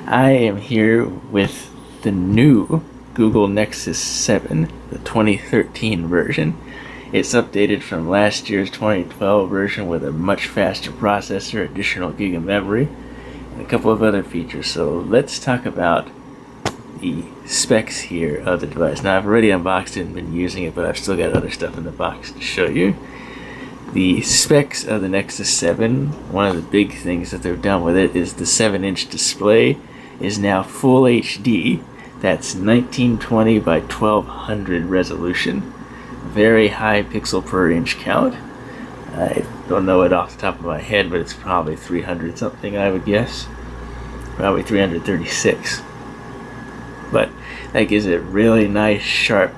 I am here with the new Google Nexus 7, the 2013 version. It's updated from last year's 2012 version with a much faster processor, additional gig of memory, and a couple of other features. So let's talk about the specs here of the device. Now, I've already unboxed it and been using it, but I've still got other stuff in the box to show you. The specs of the Nexus 7, one of the big things that they've done with it is the 7-inch display is now full HD. That's 1920 by 1200 resolution. Very high pixel per inch count. I don't know it off the top of my head, but it's probably 300 something, I would guess. Probably 336. But that gives it really nice, sharp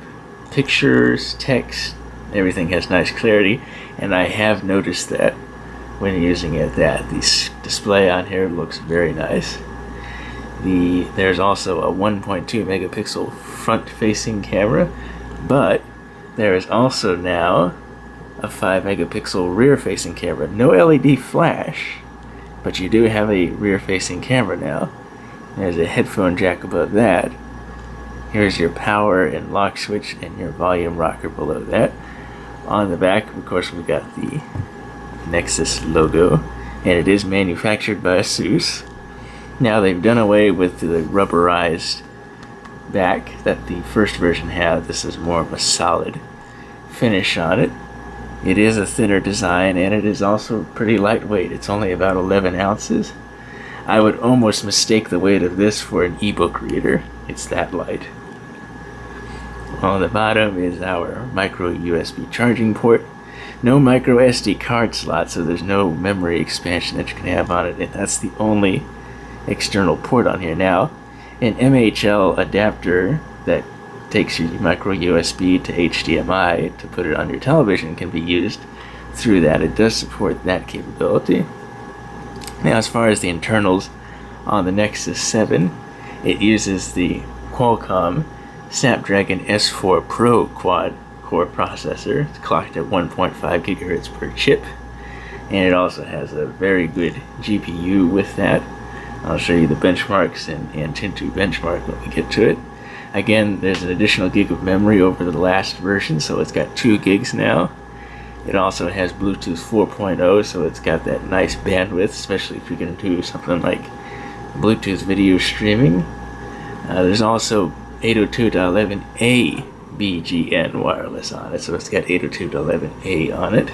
pictures, text, everything has nice clarity. And I have noticed that when using it, that the display on here looks very nice. There's also a 1.2 megapixel front-facing camera, but there is also now a 5 megapixel rear-facing camera. No LED flash, but you do have a rear-facing camera now. There's a headphone jack above that. Here's your power and lock switch and your volume rocker below that. On the back, of course, we've got the Nexus logo, and it is manufactured by ASUS. Now, they've done away with the rubberized back that the first version had. This is more of a solid finish on it. It is a thinner design, and it is also pretty lightweight. It's only about 11 ounces. I would almost mistake the weight of this for an ebook reader. It's that light. On the bottom is our micro USB charging port. No micro SD card slot, so there's no memory expansion that you can have on it, and that's the only external port on here. Now, an MHL adapter that takes your micro USB to HDMI to put it on your television can be used through that. It does support that capability. Now, as far as the internals on the Nexus 7, it uses the Qualcomm Snapdragon S4 Pro quad-core processor. It's clocked at 1.5 gigahertz per chip, and it also has a very good GPU with that. I'll show you the benchmarks and Antutu benchmark when we get to it. Again, there's an additional gig of memory over the last version, so it's got 2 gigs now. It also has Bluetooth 4.0, so it's got that nice bandwidth, especially if you're going to do something like Bluetooth video streaming. There's also 802.11a BGN wireless on it, so it's got 802.11a on it.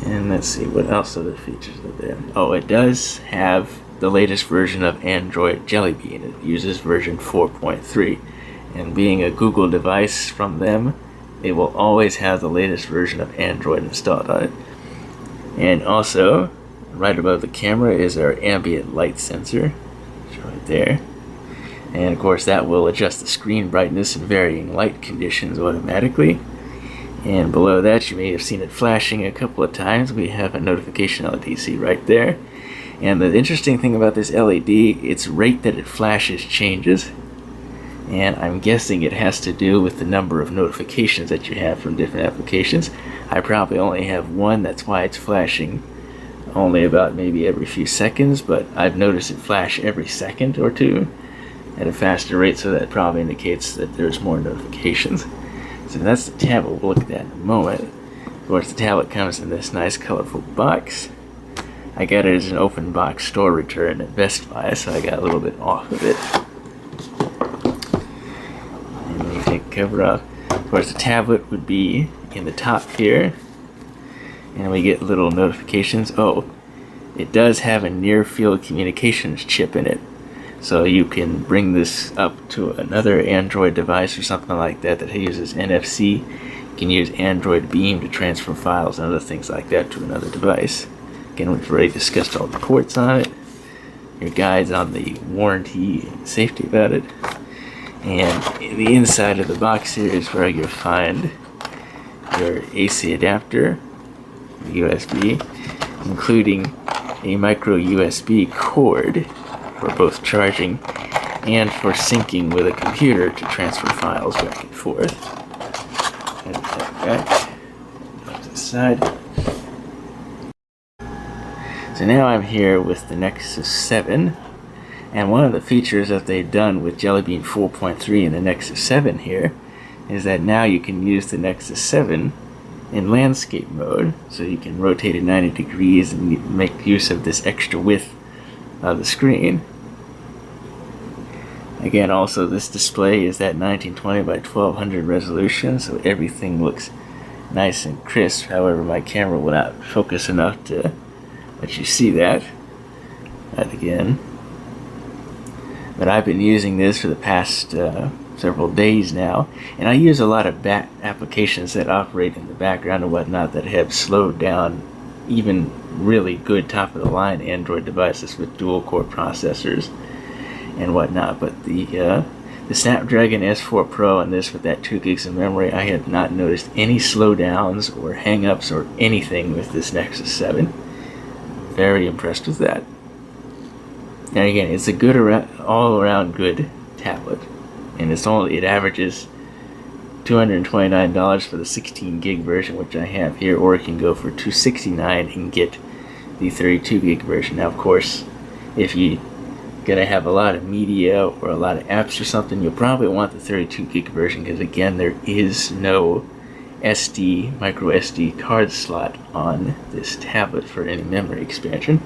And let's see, what else are the features of there? Oh, it does have the latest version of Android Jellybean. It uses version 4.3. And being a Google device from them, it will always have the latest version of Android installed on it. And also, right above the camera is our ambient light sensor. It's right there. And of course, that will adjust the screen brightness in varying light conditions automatically. And below that, you may have seen it flashing a couple of times. We have a notification LED right there. And the interesting thing about this LED, its rate that it flashes changes. And I'm guessing it has to do with the number of notifications that you have from different applications. I probably only have one, that's why it's flashing only about maybe every few seconds, but I've noticed it flash every second or two at a faster rate, so that probably indicates that there's more notifications. So that's the tablet. We'll look at that in a moment. Of course, the tablet comes in this nice colorful box. I got it as an open box store return at Best Buy, so I got a little bit off of it. And let me take the cover off. Of course, the tablet would be in the top here, and we get little notifications. Oh, it does have a near-field communications chip in it. So you can bring this up to another Android device or something like that that uses NFC. You can use Android Beam to transfer files and other things like that to another device. Again, we've already discussed all the ports on it, your guides on the warranty and safety about it. And the inside of the box here is where you'll find your AC adapter, USB, including a micro USB cord for both charging and for syncing with a computer to transfer files back and forth. And back to the side. So now I'm here with the Nexus 7. And one of the features that they've done with Jellybean 4.3 and the Nexus 7 here is that now you can use the Nexus 7 in landscape mode, so you can rotate it 90 degrees and make use of this extra width of the screen. Again, also this display is that 1920 by 1200 resolution, so everything looks nice and crisp. However, my camera will not focus enough to let you see that. But I've been using this for the past several days now, and I use a lot of applications that operate in the background and whatnot that have slowed down even really good top-of-the-line Android devices with dual-core processors and whatnot. But the Snapdragon S4 Pro and this with that 2 gigs of memory, I have not noticed any slowdowns or hang-ups or anything with this Nexus 7. Very impressed with that. And again, it's a good all-around good tablet, and it averages $229 for the 16 gig version, which I have here, or it can go for $269 and get the 32 gig version. Now, of course, if you're gonna have a lot of media or a lot of apps or something, you'll probably want the 32 gig version, because again, there is no micro SD card slot on this tablet for any memory expansion.